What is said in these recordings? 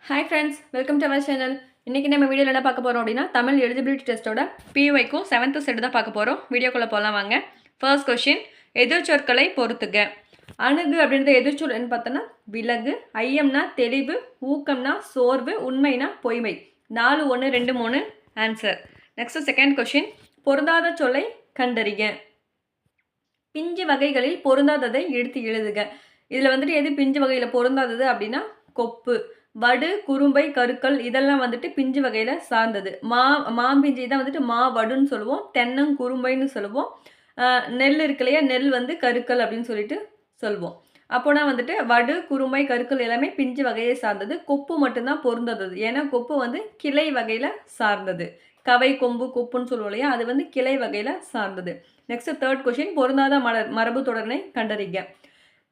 Hi friends, welcome to our channel. இன்றைக்கி நம்ம வீடியோவில் என்ன பார்க்க போகிறோம் அப்படின்னா, தமிழ் எலிஜிபிலிட்டி டெஸ்ட்டோட பிஒய்க்கும் 7th செட் தான் பார்க்க போகிறோம். வீடியோக்குள்ளே போகலாம் வாங்க. ஃபர்ஸ்ட் கொஷின், எதிர்ச்சொற்களை பொறுத்துக. அணுகு அப்படின்றது எதிர்ச்சொல் என்ன பார்த்தோன்னா விலகு, ஐயம்னா தெளிவு, ஊக்கம்னா சோர்வு, உண்மைனா பொய்மை. 4 1 2 3 ஆன்சர். நெக்ஸ்ட் செகண்ட் கொஷின், பொருந்தாத சொல்லை கண்டறிக. பிஞ்சு வகைகளில் பொருந்தாததை எடுத்து எழுதுக. இதில் வந்துட்டு எது பிஞ்சு வகையில் பொருந்தாதது அப்படின்னா கொப்பு, வடு, குறும்பை, கருக்கல் இதெல்லாம் வந்துட்டு பிஞ்சு வகையில் சார்ந்தது. மாம்பிஞ்சி தான் வந்துட்டு வடுன்னு சொல்லுவோம், தென்னம் குறும்பைன்னு சொல்லுவோம். நெல் இருக்கு இல்லையா, நெல் வந்து கருக்கல் அப்படின்னு சொல்லிட்டு சொல்லுவோம். அப்போனா வந்துட்டு வடு, குறும்பை, கருக்கல் எல்லாமே பிஞ்சு வகையை சார்ந்தது. கொப்பு மட்டும்தான் பொருந்தாதது. ஏன்னா கொப்பு வந்து கிளை வகையில் சார்ந்தது. கவை, கொம்பு, கொப்புன்னு சொல்லுவோம் இல்லையா, அது வந்து கிளை வகையில் சார்ந்தது. நெக்ஸ்ட் தேர்ட் கொஸ்டின், பொருந்தாத மரபு தொடர்னை கண்டறிக.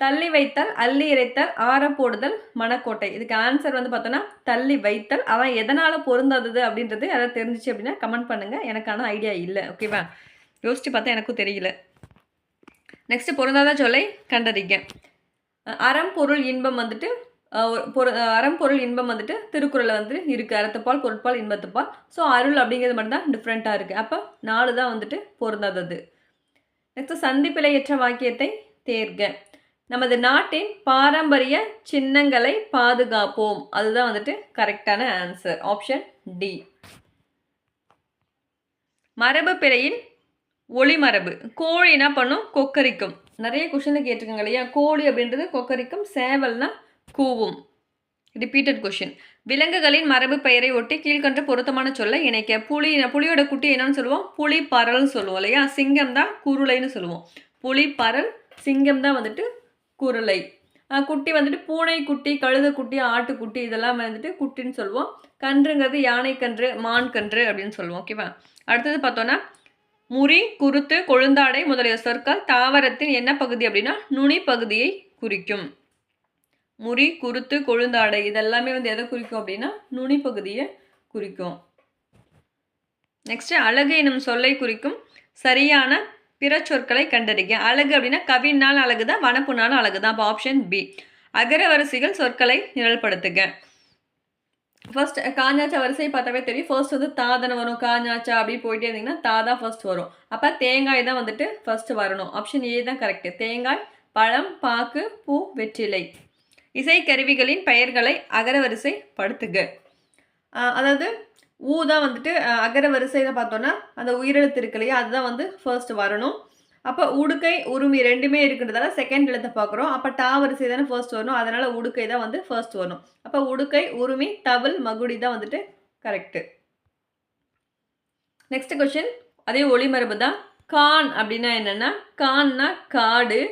தள்ளி வைத்தல், அள்ளி இறைத்தல், ஆற போடுதல், மணக்கோட்டை. இதுக்கு ஆன்சர் வந்து பார்த்தோன்னா தள்ளி வைத்தல். அவன் எதனால் பொருந்தாதது அப்படின்றது யாராவது தெரிஞ்சிச்சு அப்படின்னா கமெண்ட் பண்ணுங்கள். எனக்கான ஐடியா இல்லை. ஓகேவா, யோசிச்சு பார்த்தா எனக்கும் தெரியல. நெக்ஸ்ட் பொருந்தாத சொல்லை கண்டறிங்க. அறம் பொருள் இன்பம் வந்துட்டு அறம் பொருள் இன்பம் வந்துட்டு திருக்குறளில் வந்து இருக்குது. அறத்துப்பால், பொருட்பால், இன்பத்துப்பால். ஸோ அருள் அப்படிங்கிறது மட்டும் தான் டிஃப்ரெண்ட்டாக இருக்குது. அப்போ 4 தான் வந்துட்டு பொருந்தாதது. நெக்ஸ்ட் சந்திப்பிழையற்ற வாக்கியத்தை தேர்க. நமது நாட்டின் பாரம்பரிய சின்னங்களை பாதுகாப்போம். அதுதான் வந்துட்டு கரெக்டான ஆன்சர். Option D. மரபு பிழையின் ஒளிமரபு. கோழி என்ன பண்ணும்? கொக்கரிக்கும். நிறைய கொஷினில் கேட்டிருக்காங்க இல்லையா, கோழி அப்படின்றது கொக்கரிக்கும், சேவல்னா கூவும். Repeated question. விலங்குகளின் மரபு பெயரை ஒட்டி கீழ்கண்ட பொருத்தமான சொல்ல இணைக்க. புலியோட குட்டி என்னன்னு சொல்லுவோம்? புலி பரல்னு சொல்லுவோம் இல்லையா. சிங்கம் தான் குருளைன்னு சொல்லுவோம். புலி பரல், சிங்கம் தான் வந்துட்டு குருளை. குட்டி வந்துட்டு பூனை குட்டி, கழுத குட்டி, ஆட்டுக்குட்டி இதெல்லாம் வந்துட்டு குட்டின்னு சொல்லுவோம். கன்றுங்கிறது யானை கன்று, மான் கன்று அப்படின்னு சொல்லுவோம். ஓகேவா. அடுத்தது பார்த்தோன்னா முறி, குருத்து, கொழுந்தாடை முதலிய சொற்கள் தாவரத்தின் என்ன பகுதி அப்படின்னா நுனி பகுதியை குறிக்கும். முறி, குருத்து, கொழுந்தாடை இதெல்லாமே வந்து எதை குறிக்கும் அப்படின்னா நுனி பகுதியை குறிக்கும். நெக்ஸ்ட் அழகு எனும் சொல்லை குறிக்கும் சரியான பிற சொற்களை கண்டறிக. அழகு அப்படின்னா கவினால் அழகு தான், வனப்புனாலும் அழகு தான். அப்போ ஆப்ஷன் பி. அகர வரிசைகள் சொற்களை நிரல்படுத்துக. ஃபர்ஸ்ட் காஞ்சாச்சா வரிசை பார்த்தாவே தெரியும். ஃபர்ஸ்ட் வந்து தாதனை வரும், காஞ்சாச்சா அப்படி போயிட்டே இருந்தீங்கன்னா தாதா ஃபர்ஸ்ட் வரும். அப்போ தேங்காய் தான் வந்துட்டு ஃபர்ஸ்ட் வரணும். ஆப்ஷன் ஏ தான் கரெக்டு. தேங்காய், பழம், பாக்கு, பூ, வெற்றிலை. இசைக்கருவிகளின் பெயர்களை அகர வரிசை படுத்துக. அதாவது ஊ தான் வந்துட்டு அகர வரிசையில் பார்த்தோன்னா அந்த உயிரெழுத்து இருக்கு இல்லையா, அதுதான் வந்து ஃபர்ஸ்ட் வரணும். அப்போ உடுக்கை, உருமி ரெண்டுமே இருக்குன்றதால செகண்ட் எழுத்தை பார்க்குறோம். அப்போ டா வரிசை தானே ஃபர்ஸ்ட் வரணும். அதனால் உடுக்கை தான் வந்து ஃபர்ஸ்ட் வரணும். அப்போ உடுக்கை, உருமி, தவில், மகுடி தான் வந்துட்டு கரெக்டு. நெக்ஸ்ட் கொஸ்டின் அதே ஒளிமரபு தான். கான் அப்படின்னா என்னென்னா, கான்னா காடு,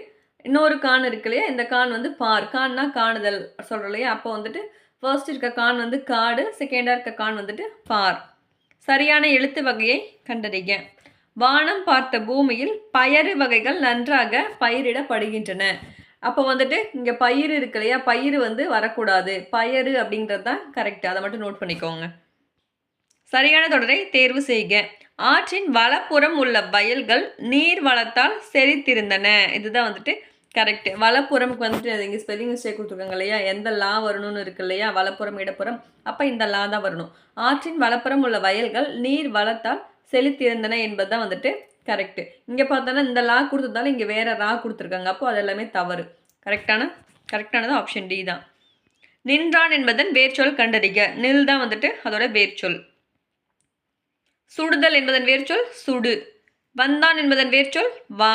இன்னொரு கான் இருக்கு இல்லையா, இந்த கான் வந்து பார். கான்னா காணுதல் சொல்கிறோம் இல்லையா. அப்போ வந்துட்டு ஃபர்ஸ்ட் இருக்க கான் வந்து காடு, செகண்டாக இருக்க கான் வந்துட்டு பார். சரியான எழுத்து வகையை கண்டறிக. வானம் பார்த்த பூமியில் பயறு வகைகள் நன்றாக பயிரிடப்படுகின்றன. அப்போ வந்துட்டு இங்கே பயிர் இருக்கு இல்லையா, பயிர் வந்து வரக்கூடாது. பயறு அப்படின்றது தான் கரெக்ட். அதை மட்டும் நோட் பண்ணிக்கோங்க. சரியான தொடரை தேர்வு செய்க. ஆற்றின் வலப்புறம் உள்ள வயல்கள் நீர் வளத்தால் செழித்திருந்தன. இதுதான் வந்துட்டு கரெக்ட். வலப்புறமுக்கு வந்துட்டு அது இங்கே ஸ்பெல்லிங் மிஸ்டேக் கொடுத்துருக்காங்க இல்லையா, எந்த லா வரணும்னு இருக்கு இல்லையா, வலப்புறம் இடப்புறம். அப்போ இந்த லா தான் வரணும். ஆற்றின் வலப்புறம் உள்ள வயல்கள் நீர் வளத்தால் செழித்திருந்தன என்பது தான் வந்துட்டு கரெக்டு. இங்கே பார்த்தோன்னா இந்த லா கொடுத்ததால இங்கே வேற ரா கொடுத்துருக்காங்க. அப்போ அது எல்லாமே தவறு. கரெக்டானது ஆப்ஷன் டி தான். நின்றான் என்பதன் வேர்ச்சொல் கண்டறிக. நில் தான் வந்துட்டு அதோட வேர்ச்சொல். சுடுதல் என்பதன் வேர்ச்சொல் சுடு. வந்தான் என்பதன் வேர்ச்சொல் வா.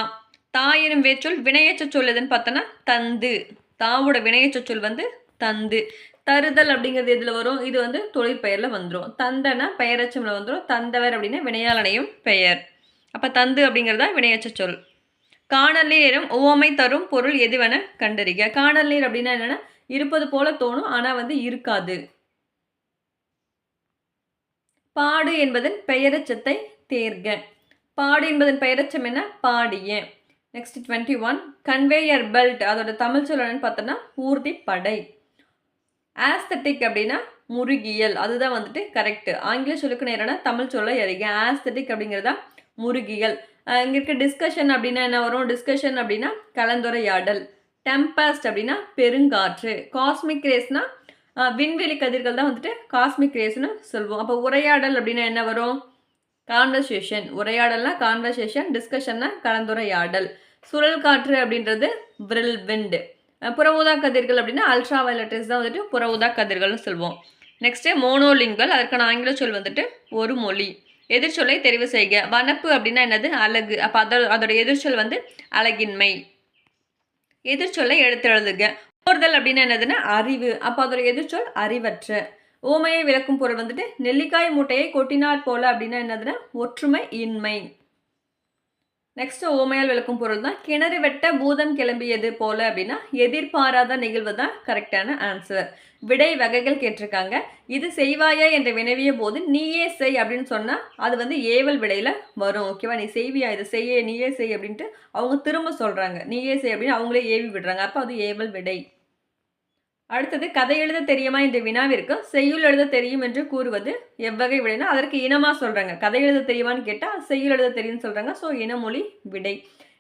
தாய் எனும் வேர்ச்சொல் வினையச்ச சொல் எதுன்னு பார்த்தோன்னா தந்து. தாவோட வினையச்ச சொல் வந்து தந்து. தருதல் அப்படிங்கிறது எதில் வரும்? இது வந்து தொழிற்பெயரில் வந்துடும். தந்தனா பெயரச்சமில் வந்துடும். தந்தவர் அப்படின்னா வினையாளனையும் பெயர். அப்போ தந்து அப்படிங்கிறதா வினையச்ச சொல். காணல் நீர் எனும் உவமை தரும் பொருள் எதுவென கண்டறிக. காணல் நீர் அப்படின்னா என்னென்னா இருப்பது போல தோணும், ஆனால் வந்து இருக்காது. பாடு என்பதன் பெயரச்சத்தை தேர்க. பாடு என்பதன் பெயரச்சம் என்ன? பாடிய. நெக்ஸ்ட் 21. கன்வேயர் பெல்ட் அதோட தமிழ் சொல் என்னன்னு பார்த்தோன்னா ஊர்தி படை. ஆஸ்தட்டிக் அப்படின்னா முருகியல். அதுதான் வந்துட்டு கரெக்டு. ஆங்கில சொல்லுக்கு நேரான தமிழ் சொல்ல எறிக. ஆஸ்தட்டிக் அப்படிங்கிறதா முருகியல். இங்கே இருக்க டிஸ்கஷன் அப்படின்னா என்ன வரும்? டிஸ்கஷன் அப்படின்னா கலந்துரையாடல். டெம்பஸ்ட் அப்படின்னா பெருங்காற்று. காஸ்மிக் ரேஸ்னா விண்வெளி கதிர்கள் தான் வந்துட்டு காஸ்மிக் ரேஸ்னு சொல்லுவோம். அப்போ உரையாடல் அப்படின்னா என்ன வரும்? கான்வர்சேஷன். உரையாடல்னா கான்வர்சேஷன், டிஸ்கஷன்னா கலந்துரையாடல். சுழல் காற்று அப்படின்றது விரில் விண்ட். புற ஊதா கதிர்கள் அப்படின்னா அல்ட்ரா வயலட் ரேஸ் தான் வந்துட்டு புற ஊதா கதிர்கள்னு சொல்லுவோம். நெக்ஸ்ட்டு மோனோலிங்கல், அதற்கான ஆங்கில சொல் வந்துட்டு ஒரு மொழி. எதிர்ச்சொல்லை தெரிவு செய்க. வனப்பு அப்படின்னா என்னது? அழகு. அப்போ அதோட எதிர்ச்சொல் வந்து அழகின்மை. எதிர்ச்சொல்லை எடுத்து எழுதுக. போர்தல் அப்படின்னா என்னதுன்னா அறிவு. அப்போ அதோட எதிர்ச்சொல் அறிவற்ற. ஓமையை விளக்கும் பொருள் வந்துட்டு நெல்லிக்காய் மூட்டையை கொட்டினார் போல அப்படின்னா என்னதுன்னா ஒற்றுமை இன்மை. நெக்ஸ்ட் ஓமையால் விளக்கும் பொருள் தான் கிணறு வெட்ட பூதம் கிளம்பியது போல அப்படின்னா எதிர்பாராத நிகழ்வு தான் கரெக்டான ஆன்சர். விடை வகைகள் கேட்டிருக்காங்க. இது செய்வாயா என்று வினவிய போது நீயே செய் அப்படின்னு சொன்னா அது வந்து ஏவல் விடையில வரும். ஓகேவா? நீ செய்வியா, இதை செய்ய, நீயே செய் அப்படின்ட்டு அவங்க திரும்ப சொல்றாங்க. நீயே செய் அப்படின்னு அவங்களே ஏவி விடுறாங்க. அப்போ அது ஏவல் விடை. அடுத்தது கதை எழுத தெரியுமா என்ற வினாவிற்கு செய்யுள் எழுத தெரியும் என்று கூறுவது எவ்வகை விடைனா அதற்கு இனமா சொல்றாங்க. கதை எழுத தெரியுமான்னு கேட்டா செய்யுள் எழுத தெரியும்னு சொல்றாங்க. ஸோ இனமொழி விடை.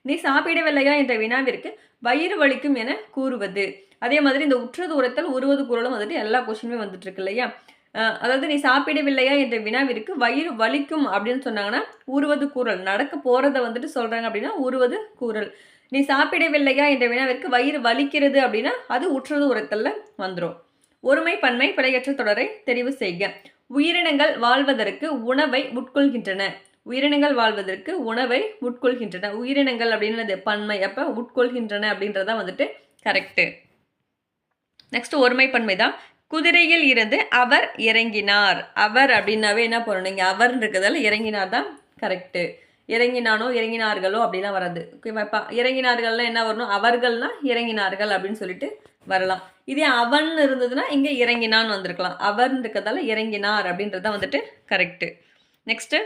நீ சாப்பிடவில்லையா என்ற வினாவிற்கு வயிறு வலிக்கும் என கூறுவது. அதே மாதிரி இந்த உற்றது உரைத்தல் உருவது குரலும் வந்துட்டு எல்லா கொஸ்டினுமே வந்துட்டு இருக்கு இல்லையா? அதாவது நீ சாப்பிடவில்லையா என்ற வினாவிற்கு வயிறு வலிக்கும் அப்படின்னு சொன்னாங்கன்னா உருவது கூறல். நடக்க போறத வந்துட்டு சொல்றாங்க அப்படின்னா உருவது கூறல். நீ சாப்பிடவில்லையா என்ற வினாவிற்கு வயிறு வலிக்கிறது அப்படின்னா அது உற்றது உரைத்தல்ல வந்துடும். ஒருமை பன்மை பிழையற்ற தொடரை தெரிவு செய்க. உயிரினங்கள் வாழ்வதற்கு உணவை உட்கொள்கின்றன. உயிரினங்கள் வாழ்வதற்கு உணவை உட்கொள்கின்றன. உயிரினங்கள் அப்படின்றது பன்மை. அப்போ உட்கொள்கின்றன அப்படின்றதான் வந்துட்டு கரெக்டு. நெக்ஸ்ட் ஒருமை பன்மை தான். குதிரையில் இருந்து அவர் இறங்கினார். அவர் அப்படின்னாவே என்ன பண்ணணும்? இங்கே அவர் இருக்கிறதால இறங்கினார் தான் கரெக்டு. இறங்கினானோ இறங்கினார்களோ அப்படிலாம் வராது. ஓகேவா? இறங்கினார்கள்னா என்ன வரணும்? அவர்கள்னா இறங்கினார்கள் அப்படின்னு சொல்லிட்டு வரலாம். இதே அவன் இருந்ததுன்னா இங்கே இறங்கினான்னு வந்திருக்கலாம். அவர் இருக்கிறதால இறங்கினார் அப்படின்றதான் வந்துட்டு கரெக்டு. நெக்ஸ்ட்டு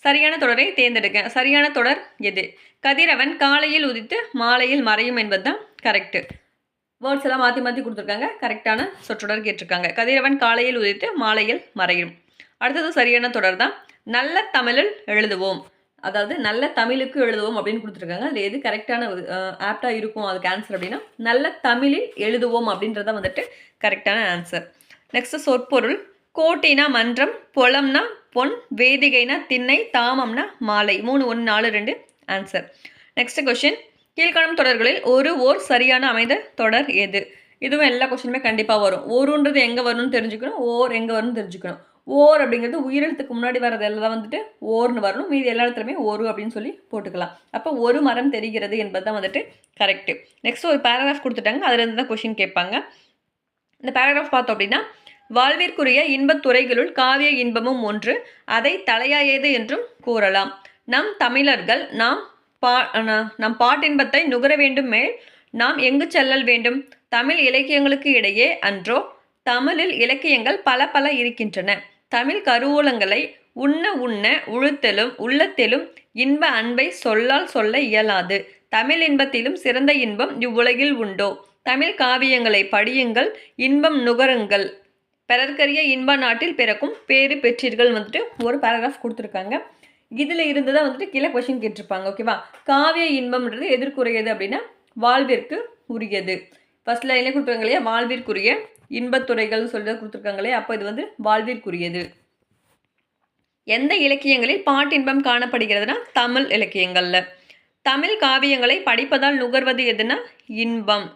சரியான தொடரை தேர்ந்தெடுக்க. சரியான தொடர் எது? கதிரவன் காலையில் உதித்து மாலையில் மறையும் என்பது தான் கரெக்டு. வேர்ட்ஸ் எல்லாம் மாற்றி மாற்றி கொடுத்துருக்காங்க. கரெக்டான சொற்றொடர் கேட்டிருக்காங்க. கதிரவன் காலையில் உதித்து மாலையில் மறையும். அடுத்தது சரியான தொடர் தான். நல்ல தமிழில் எழுதுவோம். அதாவது நல்ல தமிழுக்கு எழுதுவோம் அப்படின்னு கொடுத்துருக்காங்க. அது எது கரெக்டான ஆப்டாக இருக்கும் அதுக்கு ஆன்சர் அப்படின்னா நல்ல தமிழில் எழுதுவோம் அப்படின்றத வந்துட்டு கரெக்டான ஆன்சர். நெக்ஸ்ட் சொற்பொருள். கோட்டினா மன்றம், பொலம்னா பொன், வேதிகைனா திண்ணை, தாமம்னா மாலை. 3 1 4 2 ஆன்சர். Next question. கீழ்காணும் தொடர்களில் ஓர் சரியான அமைந்த தொடர் எது? இதுவும் எல்லா கொஸ்டினுமே கண்டிப்பாக வரும். ஒருன்றது எங்கே வரணும்னு தெரிஞ்சுக்கணும், ஓர் எங்கே வரணும்னு தெரிஞ்சுக்கணும். ஓர் அப்படிங்கிறது உயிரெழுத்துக்கு முன்னாடி வர்றது எல்லாம் வந்துட்டு ஓர்னு வரணும். மீதி எல்லா இடத்துலையுமே ஒரு அப்படின்னு சொல்லி போட்டுக்கலாம். அப்போ ஒரு மரம் தெரிகிறது என்பது தான் வந்துட்டு கரெக்டு. நெக்ஸ்ட் ஒரு பேராகிராஃப் கொடுத்துட்டாங்க. அதுலேருந்து தான் கொஸ்டின் கேட்பாங்க. இந்த பேராகிராஃப் பார்த்தோம் அப்படின்னா வாழ்விற்குரிய இன்பத் துறைகளுள் காவிய இன்பமும் ஒன்று, அதை தலையாயது என்றும் கூறலாம். நம் தமிழர்கள் நம் பாட்டின்பத்தை நுகர வேண்டும் மேல் நாம் எங்கு செல்லல் வேண்டும்? தமிழ் இலக்கியங்களுக்கு இடையே அன்றோ தமிழில் இலக்கியங்கள் பல பல இருக்கின்றன. தமிழ் கருவூலங்களை உண்ண உள்ளத்திலும் இன்ப அன்பை சொல்லால் சொல்ல இயலாது. தமிழ் இன்பத்திலும் சிறந்த இன்பம் இவ்வுலகில் உண்டோ? தமிழ் காவியங்களை படியுங்கள், இன்பம் நுகருங்கள், பிறர்க்கரிய இன்ப நாட்டில் பிறக்கும் பேறு பெற்றீர்கள் வந்துட்டு ஒரு பேராகிராஃப் கொடுத்துருக்காங்க. இதில் இருந்துதான் வந்துட்டு கீழே கொஸ்டின் கேட்டிருப்பாங்க. ஓகேவா? காவிய இன்பம்ன்றது எதற்குரியது அப்படின்னா வாழ்விற்கு உரியது. ஃபர்ஸ்ட் லைன்லேயே கொடுத்துருக்காங்க இல்லையா? வாழ்விற்குரிய இன்பத்துறைகள் சொல்லி கொடுத்துருக்காங்களே. அப்போ இது வந்து வாழ்விற்குரியது. எந்த இலக்கியங்களில் பாட்டின்பம் காணப்படுகிறதுனா தமிழ் இலக்கியங்கள்ல. தமிழ் காவியங்களை படிப்பதால் நுகர்வது எதுனா இன்பம்.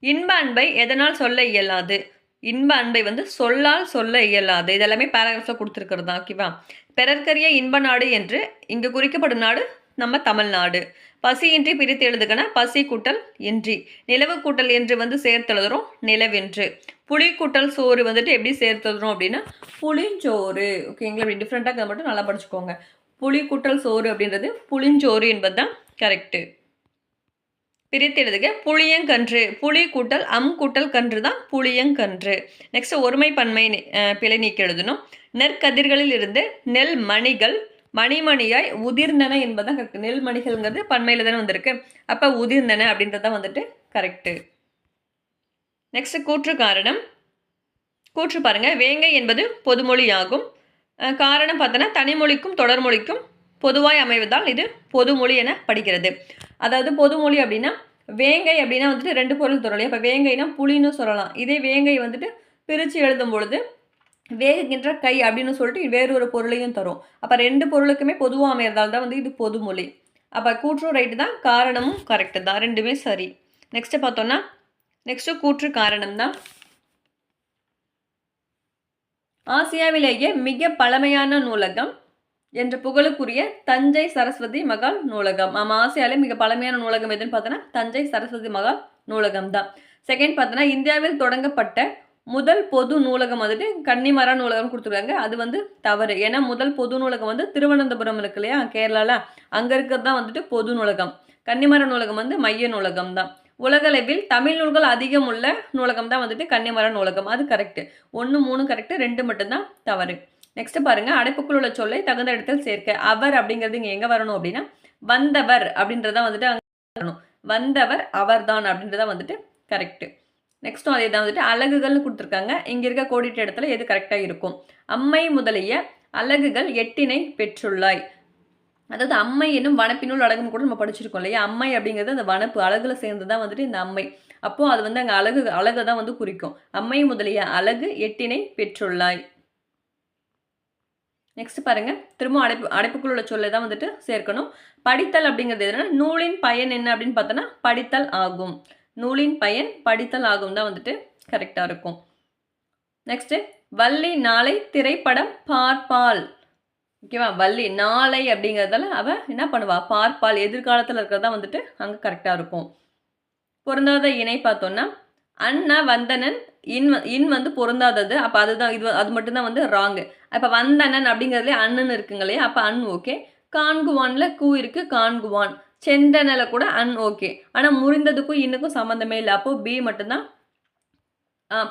இன்ப அன்பை எதனால் சொல்ல இயலாது? இன்ப அன்பை வந்து சொல்லால் சொல்ல இயலாது. இதெல்லாமே பேராகிராஃபில் கொடுத்துருக்கிறது தான். ஓகேவா? பிறர்க்கரிய இன்ப நாடு என்று இங்கு குறிக்கப்படும் நாடு நம்ம தமிழ்நாடு. பசியின்றி பிரித்து எழுதுகனா பசி கூட்டல் இன்றி. நிலவு கூட்டல் என்று வந்து சேர்த்து எழுதுறோம் நிலவென்று. புளி கூட்டல் சோறு வந்துட்டு எப்படி சேர்த்து எழுதுறோம் அப்படின்னா புளிஞ்சோறு. ஓகேங்களா? இப்படி டிஃப்ரெண்ட்டாக அதை மட்டும் நல்லா படிச்சுக்கோங்க. புளி கூட்டல் சோறு அப்படின்றது புளிஞ்சோறு என்பது தான் கரெக்டு. பிரித்து எழுதுக. புளியங்கன்று. புளி கூட்டல் கூட்டல் கன்று தான் புளியங்கன்று. நெக்ஸ்ட் ஒருமை பன்மை பிழை நீக்கி எழுதணும். நெற்கதிர்களில் இருந்து நெல் மணிகள் மணிமணியாய் உதிர்ந்தன என்பதான் கரெக்ட். நெல் மணிகள்ங்கிறது பன்மையில் தானே வந்திருக்கு. அப்போ உதிர்ந்தன அப்படின்றதான் வந்துட்டு கரெக்டு. நெக்ஸ்ட் கூற்று காரணம். கூற்று பாருங்க. வேங்கை என்பது பொதுமொழி ஆகும். காரணம் பார்த்தோன்னா தனிமொழிக்கும் தொடர்மொழிக்கும் பொதுவாய் அமைவதால் இது பொதுமொழி என படிக்கிறது. அதாவது பொதுமொழி அப்படின்னா வேங்கை அப்படின்னா வந்துட்டு 2 பொருள் தரும் இல்லையா? அப்ப வேங்கைனா புளின்னு சொல்லலாம். இதே வேங்கை வந்துட்டு பிரிச்சு எழுதும் பொழுது, வேகுகின்ற கை அப்படின்னு சொல்லிட்டு வேறு ஒரு பொருளையும் தரும். அப்ப 2 பொருளுக்குமே பொதுவா அமையறதால தான் வந்து இது பொதுமொழி. அப்ப கூற்றும் ரைட்டு தான், காரணமும் கரெக்ட்டு தான். 2மே சரி. நெக்ஸ்ட் பார்த்தோம்னா, நெக்ஸ்ட் கூற்று காரணம் தான். ஆசியாவிலேயே மிக பழமையான நூலகம் என்ற புகழுக்குரிய தஞ்சை சரஸ்வதி மகால் நூலகம். ஆமா, ஆசியாவிலே மிக பழமையான நூலகம் எதுன்னு பார்த்தோன்னா தஞ்சை சரஸ்வதி மகால் நூலகம் தான். செகண்ட் பார்த்தோன்னா இந்தியாவில் தொடங்கப்பட்ட முதல் பொது நூலகம் வந்துட்டு கன்னிமரா நூலகம் கொடுத்துருக்காங்க. அது வந்து தவறு. ஏன்னா முதல் பொது நூலகம் வந்து திருவனந்தபுரம் இருக்கு இல்லையா, கேரளாவில், அங்கே இருக்கிறது தான் வந்துட்டு பொது நூலகம். கன்னிமரா நூலகம் வந்து மைய நூலகம் தான். உலகளவில் தமிழ் நூல்கள் அதிகம் உள்ள நூலகம் தான் வந்துட்டு கன்னிமரா நூலகம். அது கரெக்ட். 1, 3 கரெக்ட், 2 மட்டும்தான் தவறு. நெக்ஸ்ட் பாருங்க, அடைப்புக்குள் உள்ள சொல்லை தகுந்த இடத்தில் சேர்க்க. அவர் அப்படிங்கிறது இங்கே எங்கே வரணும் அப்படின்னா வந்தவர் அப்படின்றத வந்துட்டு அங்கே வரணும். வந்தவர் அவர்தான் அப்படின்றத வந்துட்டு கரெக்ட். நெக்ஸ்ட்டும் அதே தான் வந்துட்டு அலகுகள்னு கொடுத்துருக்காங்க. இங்கே இருக்க கோடிட்ட இடத்துல எது கரெக்டாக இருக்கும்? அம்மை முதலிய அலகுகள் 8 பெற்றுள்ளாய். அதாவது அம்மை என்னும் வனப்பினுள் அழகுன்னு கூட நம்ம படிச்சிருக்கோம் இல்லையா? அம்மை அப்படிங்கிறது அந்த வனப்பு அழகுல சேர்ந்து தான் வந்துட்டு இந்த அம்மை. அப்போ அது வந்து அங்கே அழகை தான் வந்து குறிக்கும். அம்மை முதலிய அலகு 8 பெற்றுள்ளாய். நெக்ஸ்ட் பாருங்க, திரும்ப அடைப்புக்குள் உள்ள சொல்லை தான் வந்துட்டு சேர்க்கணும். படித்தல் அப்படிங்கிறது எதுனா நூலின் பயன் என்ன அப்படின்னு பார்த்தோன்னா படித்தல் ஆகும். நூலின் பயன் படித்தல் ஆகும் தான் வந்துட்டு கரெக்டாக இருக்கும். நெக்ஸ்ட், வள்ளி நாளை திரைப்படம் பார்ப்பாள். ஓகேவா? வள்ளி நாளை அப்படிங்கிறதால அவ என்ன பண்ணுவா? பார்ப்பாள். எதிர்காலத்தில் இருக்கிறதா வந்துட்டு அங்கே கரெக்டாக இருக்கும். பொருந்தாத இணை பார்த்தோன்னா அண்ணா வந்தனன் இன் வந்து பொருந்தாதது. அப்போ அதுதான் அது மட்டும்தான் வந்து ராங்கு. அப்போ வந்தனன் அப்படிங்கிறதுலே அண்ணன் இருக்குங்க இல்லையா? அப்போ அன் ஓகே. காண்குவான்ல கூ இருக்கு, காண்குவான். சென்றனல கூட அன் ஓகே. ஆனால் முறிந்ததுக்கும் இன்னுக்கும் சம்மந்தமே இல்லை. அப்போ பி மட்டும்தான்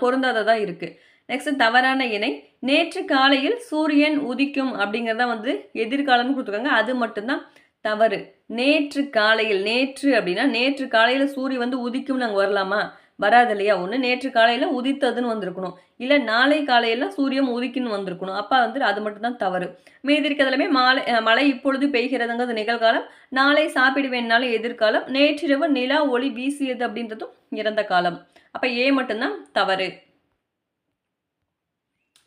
பொருந்தாததாக இருக்குது. நெக்ஸ்ட் தவறான இணை நேற்று காலையில் சூரியன் உதிக்கும் அப்படிங்கிறத வந்து எதிர்காலம்னு கொடுத்துருக்காங்க. அது மட்டும்தான் தவறு. நேற்று காலையில், நேற்று அப்படின்னா நேற்று காலையில் சூரியன் வந்து உதிக்கும்னு நாங்கள் வரலாமா? வராது இல்லையா? ஒன்று நேற்று காலையில் உதித்ததுன்னு வந்திருக்கணும், இல்லை நாளை காலையில் சூரியன் உதிக்குன்னு வந்திருக்கணும். அப்போ வந்து அது மட்டும்தான் தவறு. மீதி இருக்கிறதுலையுமே மழை இப்பொழுது பெய்கிறதுங்கிறது நிகழ்காலம், நாளை சாப்பிடுவேன்னாலும் எதிர்காலம், நேற்றிரவு நிலா ஒளி வீசியது அப்படின்றதும் இறந்த காலம். அப்போ ஏ மட்டும்தான் தவறு.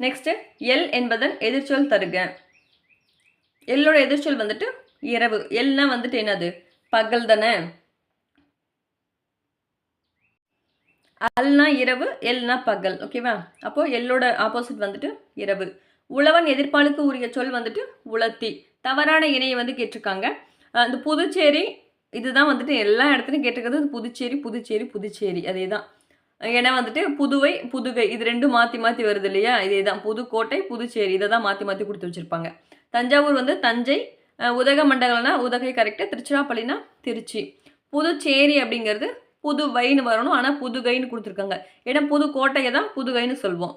நெக்ஸ்ட், எல் என்பதன் எதிர்ச்சொல் தருக. எல்லோட எதிர்ச்சொல் வந்துட்டு இரவு. எல்னா வந்துட்டு என்னது? பகல் தானே. அல்னா இரவு, எல்னா பகல். ஓகேவா? அப்போ எல்லோட ஆப்போசிட் வந்துட்டு இரவு. உழவன் எதிர்ப்பாலுக்கு உரிய சொல் வந்துட்டு உலத்தி. தவறான இணையை வந்து கேட்டிருக்காங்க. இந்த புதுச்சேரி இதுதான் வந்துட்டு எல்லா இடத்துலையும் கேட்டிருக்கிறது. புதுச்சேரி புதுச்சேரி புதுச்சேரி அதே தான். ஏன்னா வந்துட்டு புதுவை புதுகை இது 2 மாற்றி மாற்றி வருது இல்லையா? இதே தான். புதுக்கோட்டை புதுச்சேரி இதை தான் மாற்றி மாற்றி கொடுத்து வச்சுருப்பாங்க. தஞ்சாவூர் வந்து தஞ்சை, உதகமண்டலம்னா உதகை கரெக்டு, திருச்சிராப்பள்ளினா திருச்சி. புதுச்சேரி அப்படிங்கிறது புதுவைன்னு வரணும், ஆனால் புதுகைன்னு கொடுத்துருக்காங்க. ஏன்னா புதுக்கோட்டையை தான் புதுகைன்னு சொல்வோம்.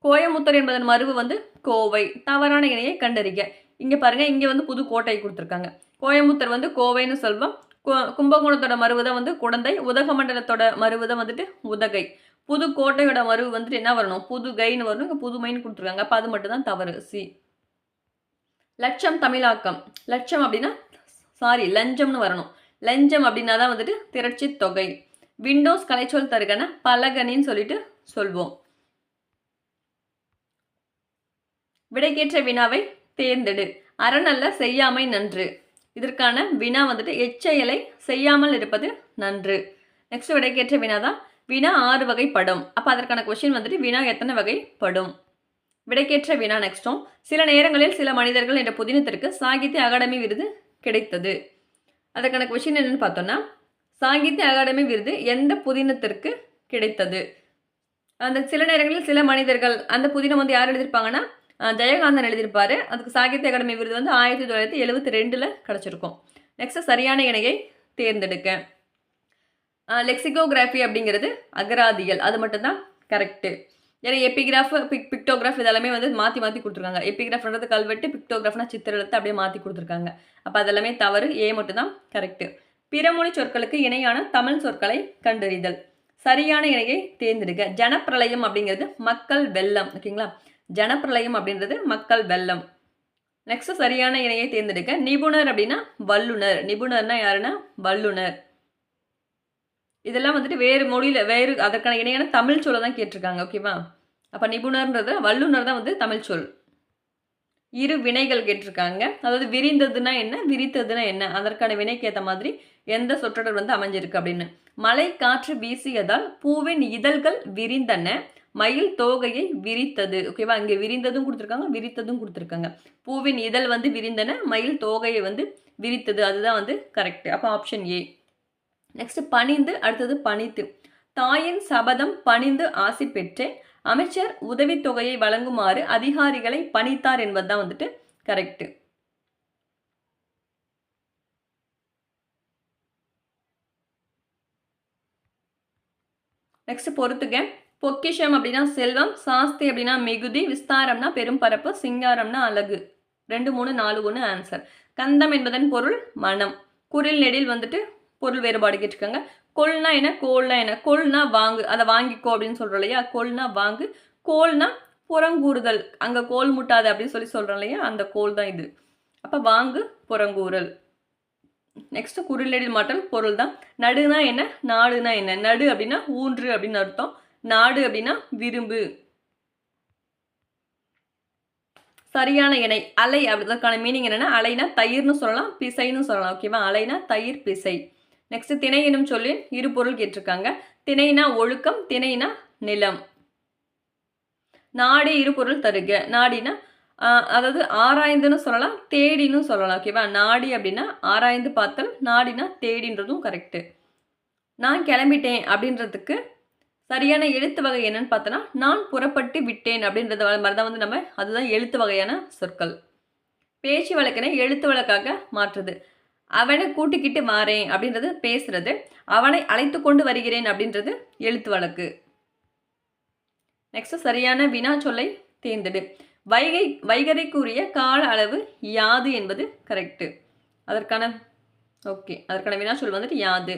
கோயமுத்தூர் என்பதன் மருவு வந்து கோவை. தவறான இணையை கண்டறிக. இங்கே பாருங்கள், இங்கே வந்து புதுக்கோட்டை கொடுத்துருக்காங்க. கோயமுத்தூர் வந்து கோவைன்னு சொல்வோம். கும்பகோணத்தோட மருவு தான் வந்து குடந்தை. உதகமண்டலத்தோட மருவு தான் வந்துட்டு உதகை. புதுக்கோட்டையோட மருவு வந்துட்டு என்ன வரணும்? புதுகைன்னு வரணும். இங்கே புதுமைன்னு கொடுத்துருக்காங்க. அப்போ அது மட்டும் தான் தவறு, சி. லட்சம் தமிழாக்கம். லட்சம் அப்படின்னா லஞ்சம்னு வரணும். லஞ்சம் அப்படின்னா தான் வந்துட்டு திரட்சி தொகை. விண்டோஸ் கலைச்சொல் தருகன பலகனின்னு சொல்லிட்டு சொல்வோம். விடைக்கேற்ற வினாவை தேர்ந்தெடு. அறநல்ல செய்யாமை நன்று. இதற்கான வினா வந்துட்டு எச்செயலை செய்யாமல் இருப்பது நன்று. நெக்ஸ்ட் விடைக்கேற்ற வினா தான் வினா 6 வகைப்படும். அப்போ அதற்கான கொஸ்டின் வந்துட்டு வினா எத்தனை வகைப்படும்? விடைக்கேற்ற வினா நெக்ஸ்டும் சில நேரங்களில் சில மனிதர்கள் என்ற புதினத்திற்கு சாகித்ய அகாடமி விருது கிடைத்தது. அதற்கான கொஸ்டின் என்னன்னு பார்த்தோம்னா சாகித்ய அகாடமி விருது எந்த புதினத்திற்கு கிடைத்தது? அந்த சில நேரங்களில் சில மனிதர்கள் அந்த புதினம் வந்து யார் எழுதியிருப்பாங்கன்னா ஜெயகாந்தன் எழுதியிருப்பார். அதுக்கு சாகித்ய அகாடமி விருது வந்து 1972 கிடச்சிருக்கும். நெக்ஸ்ட் சரியான இணையை தேர்ந்தெடுக்க. லெக்சிகோகிராஃபி அப்படிங்கிறது அகராதியல், அது மட்டும்தான் கரெக்டு. ஏன்னா எபிகிராஃப் பிக்டோகிராஃப் இதெல்லாமே வந்து மாற்றி மாற்றி கொடுத்துருக்காங்க. எபிகிராஃப்ன்றது கல்வெட்டு, பிக்டோகிராஃப்னா சித்திரத்தை அப்படியே மாற்றி கொடுத்துருக்காங்க. அப்போ அதெல்லாமே தவறு, ஏ மட்டும்தான் கரெக்டு. பிறமொழி சொற்களுக்கு இணையான தமிழ் சொற்களை கண்டறிதல். சரியான இணையை தேர்ந்தெடுக்க. ஜனப்பிரளயம் அப்படிங்கிறது மக்கள் வெள்ளம். ஓகேங்களா? ஜனப்பிரளயம் அப்படின்றது மக்கள் வெள்ளம். நெக்ஸ்ட் சரியான இணையை தேர்ந்தெடுக்க. நிபுணர் அப்படின்னா வல்லுனர். நிபுணர்னா யாருன்னா வல்லுனர். இதெல்லாம் வந்துட்டு வேறு மொழியில் வேறு அதற்கான இணையான தமிழ் சொல்ல தான் கேட்டிருக்காங்க. ஓகேவா? அப்போ நிபுணர்ன்றது வல்லுநர் தான் வந்து தமிழ் சொல். இரு வினைகள் கேட்டிருக்காங்க. அதாவது விரிந்ததுன்னா என்ன, விரித்ததுன்னா என்ன, அதற்கான வினைக்கு ஏற்ற மாதிரி எந்த சொற்றொடர் வந்து அமைஞ்சிருக்கு அப்படின்னு. மழை காற்று வீசியதால் பூவின் இதழ்கள் விரிந்தன, மயில் தோகையை விரித்தது. ஓகேவா? இங்கே விரிந்ததும் கொடுத்துருக்காங்க, விரித்ததும் கொடுத்துருக்காங்க. பூவின் இதழ் வந்து விரிந்தன, மயில் தோகையை வந்து விரித்தது. அதுதான் வந்து கரெக்ட். அப்போ ஆப்ஷன் ஏ. நெக்ஸ்ட் பணிந்து, அடுத்தது பணித்து. தாயின் சபதம் பணிந்து ஆசி பெற்றேன், அமைச்சர் உதவித்தொகையை வழங்குமாறு அதிகாரிகளை பணித்தார் என்பதுதான் வந்துட்டு கரெக்ட். நெக்ஸ்ட் பொறுத்துக்க. பொக்கிஷம் அப்படின்னா செல்வம், சாஸ்தி அப்படின்னா மிகுதி, விஸ்தாரம்னா பெரும் பரப்பு, சிங்காரம்னா அழகு. 2, 3, 4, 1 ஆன்சர். கந்தம் என்பதன் பொருள் மனம். குரில் நெடில் வந்துட்டு பொருள் வேறுபாடு கேட்டிருக்காங்க. கொள்னா என்ன, கோல்னா என்ன. கொள்னா வாங்கு, அதை வாங்கிக்கோ அப்படின்னு சொல்கிறோம் இல்லையா, கொள்னா வாங்கு. கோல்னா புறங்கூறுதல், அங்கே கோல் முட்டாது அப்படின்னு சொல்லி சொல்கிறோம் இல்லையா, அந்த கோல் தான் இது. அப்போ வாங்கு புறங்கூறல். நெக்ஸ்ட் குரிலெடில் மாற்றல் பொருள் தான். நடுனா என்ன, நாடுனா என்ன. நடு அப்படின்னா ஊன்று அப்படின்னு அர்த்தம், நாடு அப்படின்னா விரும்பு. சரியான இணை அலை, அப்படின்றதுக்கான மீனிங் என்னன்னா, அலைனா தயிர்னு சொல்லலாம், பிசைன்னு சொல்லலாம். ஓகேவா? அலைனா தயிர், பிசை. நெக்ஸ்ட் திணை எனும் சொல்லின் இரு பொருள் கேட்டிருக்காங்க. திணைனா ஒழுக்கம், திணைனா நிலம். நாடி இரு பொருள் தருக. நாடினா அதாவது ஆராய்ந்துன்னு சொல்லலாம், தேடின்னு சொல்லலாம். ஓகேவா? நாடி அப்படின்னா ஆராய்ந்து பார்த்தல், நாடினா தேடின்றதும் கரெக்டு. நான் கிளம்பிட்டேன் அப்படின்றதுக்கு சரியான எழுத்து வகை என்னன்னு பார்த்தோன்னா, நான் புறப்பட்டு விட்டேன் அப்படின்றத மாதிரி தான் வந்து நம்ம, அதுதான் எழுத்து வகையான சொற்கள். பேச்சு வழக்கினை எழுத்து வழக்காக மாற்றுது. அவனை கூட்டிக்கிட்டு வாரேன் அப்படின்றது பேசுறது, அவனை அழைத்து கொண்டு வருகிறேன் அப்படின்றது எழுத்து வழக்கு. நெக்ஸ்ட் சரியான வினா சொல்லை தேர்ந்தெடு. வைகறைக்குரிய கால அளவு யாது என்பது கரெக்டு. அதற்கான வினா சொல் வந்துட்டு யாது.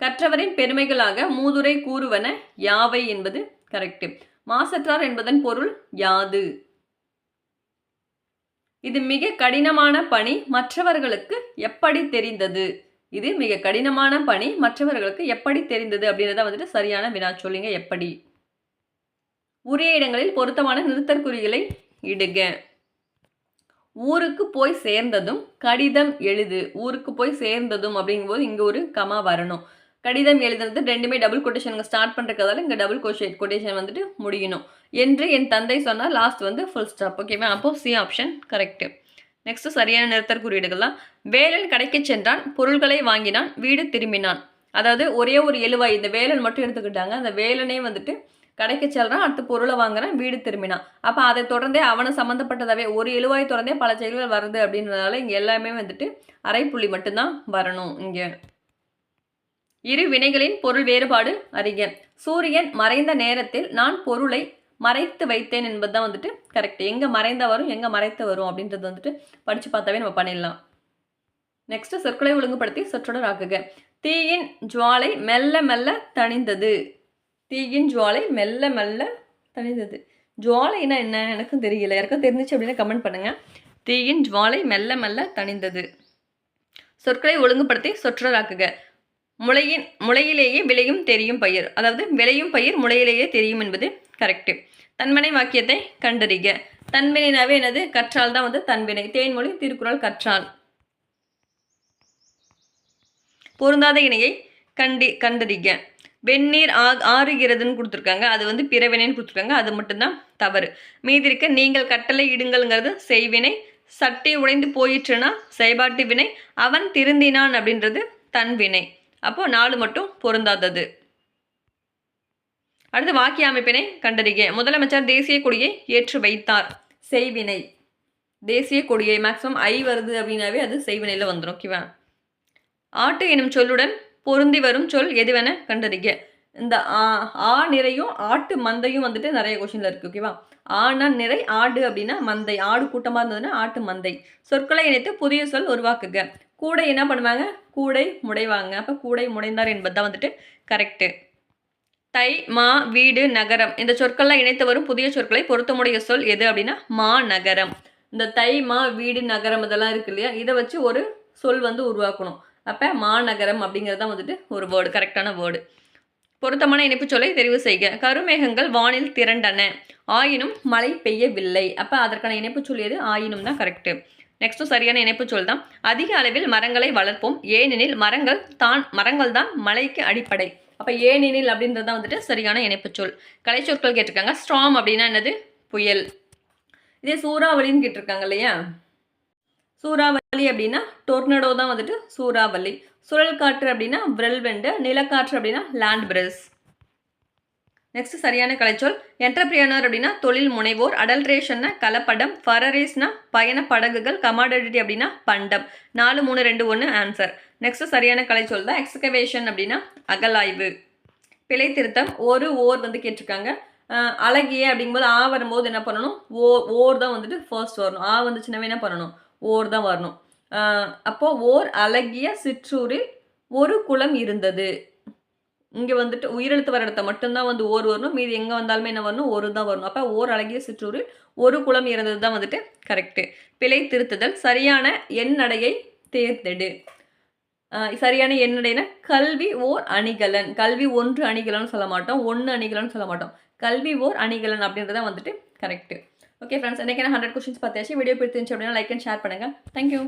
கற்றவரின் பெருமைகளாக மூதுரை கூறுவன யாவை என்பது கரெக்டு. மாசற்றார் என்பதன் பொருள் யாது. இது மிக கடினமான பணி மற்றவர்களுக்கு எப்படி தெரிந்தது. இது மிக கடினமான பணி மற்றவர்களுக்கு எப்படி தெரிந்தது அப்படின்றத வந்துட்டு சரியான வினா சொல்லிங்க. எப்படி. உரிய இடங்களில் பொருத்தமான நிறுத்தற்குறிகளை இடுக. ஊருக்கு போய் சேர்ந்ததும் கடிதம் எழுது. ஊருக்கு போய் சேர்ந்ததும் அப்படிங்கும்போது இங்கே ஒரு கமா வரணும். கடிதம் எழுதுறது ரெண்டுமே டபுள் கொட்டேஷன் ஸ்டார்ட் பண்ணுறதுக்காக இங்கே டபுள் கொட்டேஷன் வந்துட்டு முடியணும். என்று என் தந்தை சொன்னால் லாஸ்ட் வந்து ஃபுல் ஸ்டாப். ஓகேவா? அப்போது சி ஆப்ஷன் கரெக்டு. நெக்ஸ்ட் சரியான நிறுத்தற்குறியீடுகள்லாம். வேலன் கடைக்கு சென்றான், பொருட்களை வாங்கினான், வீடு திரும்பினான். அதாவது ஒரே ஒரு எழுவாய், இந்த வேலன் மட்டும் எடுத்துக்கிட்டாங்க. அந்த வேலனே வந்துட்டு கடைக்கு செல்றான், அடுத்து பொருளை வாங்குறான், வீடு திரும்பினான். அப்போ அதை தொடர்ந்தே அவனை சம்மந்தப்பட்டதாகவே ஒரு எழுவாய் தொடர்ந்தே பல செயல்கள் வருது அப்படின்றதால இங்கே எல்லாமே வந்துட்டு அரைப்புள்ளி மட்டும்தான் வரணும். இங்கே இரு வினைகளின் பொருள் வேறுபாடு அறிக. சூரியன் மறைந்த நேரத்தில் நான் பொருளை மறைத்து வைத்தேன் என்பதுதான் வந்துட்டு கரெக்ட். எங்கே மறைந்த வரும், எங்கே மறைத்து வரும் அப்படின்றது வந்துட்டு படித்து பார்த்தாவே நம்ம பண்ணிடலாம். நெக்ஸ்ட் சொற்களை ஒழுங்குபடுத்தி சொற்றொடர் ஆக்குக. தீயின் ஜுவாலை மெல்ல மெல்ல தணிந்தது. தீயின் ஜுவாலை மெல்ல மெல்ல தணிந்தது. ஜுவாலைனா என்ன எனக்கும் தெரியல, யாருக்கும் தெரிஞ்சிச்சு அப்படின்னா கமெண்ட் பண்ணுங்க. தீயின் ஜுவாலை மெல்ல மெல்ல தணிந்தது. சொற்களை ஒழுங்குபடுத்தி சொற்றொடராக்குக. முளையிலேயே விளையும் தெரியும் பயிர். அதாவது விளையும் பயிர் முளையிலேயே தெரியும் என்பது கரெக்டு. தன்வினை வாக்கியத்தை கண்டறிக. தன்வினைனாவே என்னது, கற்றால் தான் வந்து தன்வினை. தேன்மொழி திருக்குறள் கற்றால். பொருந்தாத இணையை கண்டறிக. வெந்நீர் ஆறுகிறதுன்னு கொடுத்துருக்காங்க, அது வந்து பிறவினைன்னு கொடுத்துருக்காங்க, அது மட்டும்தான் தவறு. மீதி இருக்க நீங்கள் கட்டளை இடுங்கள்ங்கிறது செய்வினை. சட்டி உடைந்து போயிற்றுனா செயல்பாட்டு வினை. அவன் திருந்தினான் அப்படின்றது தன்வினை. அப்போது 4 மட்டும் பொருந்தாதது. அடுத்து வாக்கிய அமைப்பினை கண்டறிக. முதலமைச்சர் தேசிய கொடியை ஏற்று வைத்தார். செய்வினை. தேசிய கொடியை மேக்ஸிமம் ஐ வருது அப்படின்னாவே அது செய்வினையில் வந்துடும். ஓகேவா? ஆட்டு எனும் சொல்லுடன் பொருந்தி வரும் சொல் எதுவென கண்டறிக. இந்த ஆ நிறையும் ஆட்டு மந்தையும் வந்துட்டு நிறைய கொஸ்டின்ல இருக்கு. ஓகேவா? ஆனா நிறை, ஆடு அப்படின்னா மந்தை, ஆடு கூட்டமாக இருந்ததுன்னா ஆட்டு மந்தை. சொற்களை இணைத்து புதிய சொல் உருவாக்குக. கூடை என்ன பண்ணுவாங்க, கூடை முடைவாங்க. அப்போ கூடை முடைந்தார் என்பது தான் வந்துட்டு கரெக்டு. தை, மா, வீடு, நகரம் இந்த சொற்கள்லாம் இணைத்து வரும் புதிய சொற்களை பொருத்தமுடைய சொல் எது அப்படின்னா மா நகரம். இந்த தை, மா, வீடு, நகரம் இதெல்லாம் இருக்கு இல்லையா, இதை வச்சு ஒரு சொல் வந்து உருவாக்கணும். அப்போ மாநகரம் அப்படிங்கிறது தான் வந்துட்டு ஒரு வேர்டு, கரெக்டான வேர்டு. பொருத்தமான இணைப்புச் சொல்லை தெரிவு செய்க. கருமேகங்கள் வானில் திரண்டன, ஆயினும் மழை பெய்யவில்லை. அப்போ அதற்கான இணைப்புச் சொல் எது? ஆயினும் தான் கரெக்டு. நெக்ஸ்ட்டு சரியான இணைப்புச் சொல் தான். அதிக அளவில் மரங்களை வளர்ப்போம், ஏனெனில் மரங்கள் தான் மழைக்கு அடிப்படை. அப்போ ஏனெனில் அப்படின்றது தான் வந்துட்டு சரியான இணைப்புச் சொல். கலைச்சொற்கள் கேட்டிருக்காங்க. ஸ்ட்ராம் அப்படின்னா என்னது? புயல். இதே சூறாவளின்னு கேட்டிருக்காங்க இல்லையா? சூறாவளி அப்படின்னா டொர்னடோ தான் வந்துட்டு சூறாவளி. சுழல் காற்று அப்படின்னா விரல்வெண்டு. நிலக்காற்று அப்படின்னா லேண்ட் பிரஸ். நெக்ஸ்ட் சரியான கலைச்சொல். என்டர்பிரியனர் அப்படின்னா தொழில் முனைவோர். அடல்ட்ரேஷன்னா கலப்படம். ஃபரரேஸ்னா பயண படகுகள். கமாடிட்டி அப்படின்னா பண்டம். 4 3 2 1 ஆன்சர். நெக்ஸ்ட் சரியான கலைச்சொல் தான் எக்ஸ்கவேஷன் அப்படின்னா அகலாய்வு. பிழை திருத்தம். ஓர் வந்து கேட்டிருக்காங்க. அழகிய அப்படிங்கும்போது வரும்போது என்ன பண்ணணும்? ஓர் தான் வந்துட்டு ஃபர்ஸ்ட் வரணும். வந்துச்சுன்னா என்ன பண்ணணும்? ஓர் தான் வரணும். அப்போது ஓர் அழகிய சிற்றூரில் ஒரு குளம் இருந்தது. இங்கே வந்துட்டு உயிரெழுத்து வர இடத்த மட்டும்தான் வந்து ஓர் வரணும். மீது எங்கே வந்தாலுமே என்ன வரணும்? ஒரு தான் வரணும். அப்போ ஓர் அழகிய சிற்றூரில் ஒரு குளம் இருந்தது தான் வந்துட்டு கரெக்டு. பிழை திருத்துதல். சரியான எண்ணடையை தேர்ந்தெடு. சரியான எண்ணடைனா கல்வி ஓர் அணிகலன். கல்வி ஒன்று அணிகலன் சொல்ல மாட்டோம், ஒன்று அணிகலன் சொல்ல மாட்டோம். கல்வி ஓர் அணிகலன் அப்படின்றத வந்துட்டு கரெக்டு. ஓகே ஃப்ரெண்ட்ஸ், இன்றைக்கி நான் 100 கொஸ்டின்ஸ் பார்த்தாச்சு. வீடியோ பிடிச்சிருந்துச்சு அப்படின்னா லைக் அண்ட் ஷேர் பண்ணுங்கள். தேங்க்யூ.